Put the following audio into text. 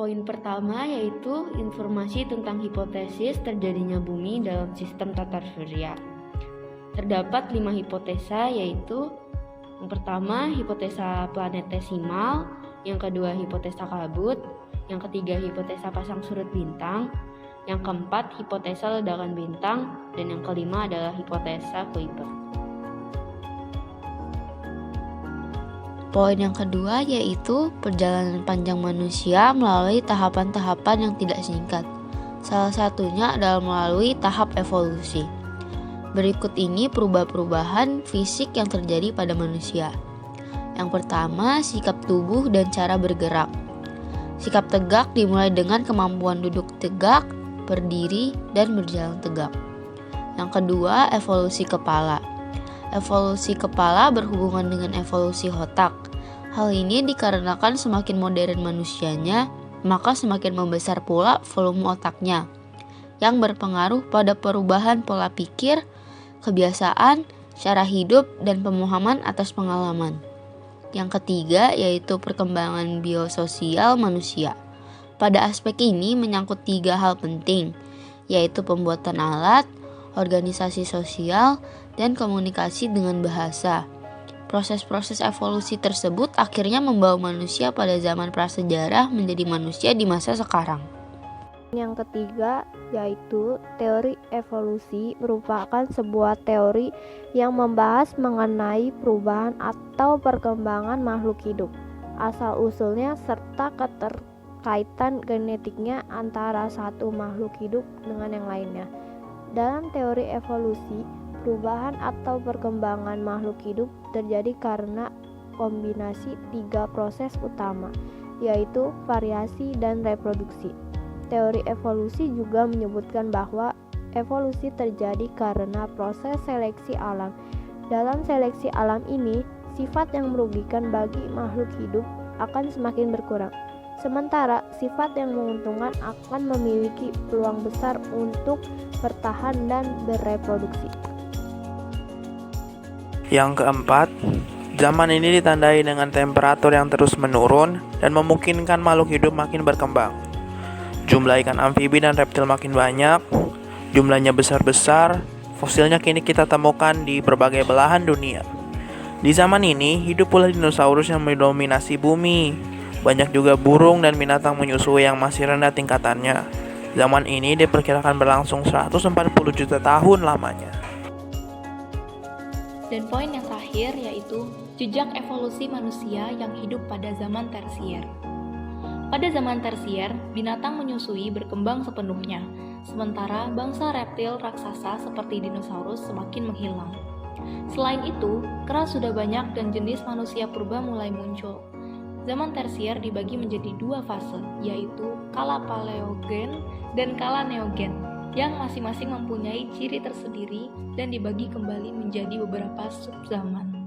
Poin pertama yaitu informasi tentang hipotesis terjadinya bumi dalam sistem tata surya. Terdapat 5 hipotesa, yaitu yang pertama hipotesa planetesimal, yang kedua hipotesa kabut, yang ketiga hipotesa pasang surut bintang, yang keempat hipotesa ledakan bintang, dan yang kelima adalah hipotesa Kuiper. Poin yang kedua yaitu perjalanan panjang manusia melalui tahapan-tahapan yang tidak singkat. Salah satunya adalah melalui tahap evolusi. Berikut ini perubahan fisik yang terjadi pada manusia. Yang pertama, sikap tubuh dan cara bergerak. Sikap tegak dimulai dengan kemampuan duduk tegak, berdiri, dan berjalan tegak. Yang kedua, evolusi kepala. Evolusi kepala berhubungan dengan evolusi otak. Hal ini dikarenakan semakin modern manusianya, maka semakin membesar pula volume otaknya, yang berpengaruh pada perubahan pola pikir, kebiasaan, cara hidup, dan pemahaman atas pengalaman. Yang ketiga yaitu perkembangan biososial manusia. Pada aspek ini menyangkut 3 hal penting, yaitu pembuatan alat, organisasi sosial, dan komunikasi dengan bahasa. Proses-proses evolusi tersebut akhirnya membawa manusia pada zaman prasejarah menjadi manusia di masa sekarang. Yang ketiga yaitu teori evolusi merupakan sebuah teori yang membahas mengenai perubahan atau perkembangan makhluk hidup, asal-usulnya serta keterkaitan genetiknya antara satu makhluk hidup dengan yang lainnya. Dalam teori evolusi, perubahan atau perkembangan makhluk hidup terjadi karena kombinasi 3 proses utama, yaitu variasi dan reproduksi. Teori evolusi juga menyebutkan bahwa evolusi terjadi karena proses seleksi alam. Dalam seleksi alam ini, sifat yang merugikan bagi makhluk hidup akan semakin berkurang. Sementara sifat yang menguntungkan akan memiliki peluang besar untuk bertahan dan bereproduksi. Yang keempat, zaman ini ditandai dengan temperatur yang terus menurun dan memungkinkan makhluk hidup makin berkembang. Jumlah ikan amfibi dan reptil makin banyak, jumlahnya besar-besar, fosilnya kini kita temukan di berbagai belahan dunia. Di zaman ini, hidup pula dinosaurus yang mendominasi bumi. Banyak juga burung dan binatang menyusui yang masih rendah tingkatannya. Zaman ini diperkirakan berlangsung 140 juta tahun lamanya. Dan poin yang terakhir yaitu jejak evolusi manusia yang hidup pada zaman tersier. Pada zaman tersier, binatang menyusui berkembang sepenuhnya, sementara bangsa reptil raksasa seperti dinosaurus semakin menghilang. Selain itu, kera sudah banyak dan jenis manusia purba mulai muncul. Zaman tersier dibagi menjadi 2 fase, yaitu kala paleogen dan kala neogen, yang masing-masing mempunyai ciri tersendiri dan dibagi kembali menjadi beberapa subzaman.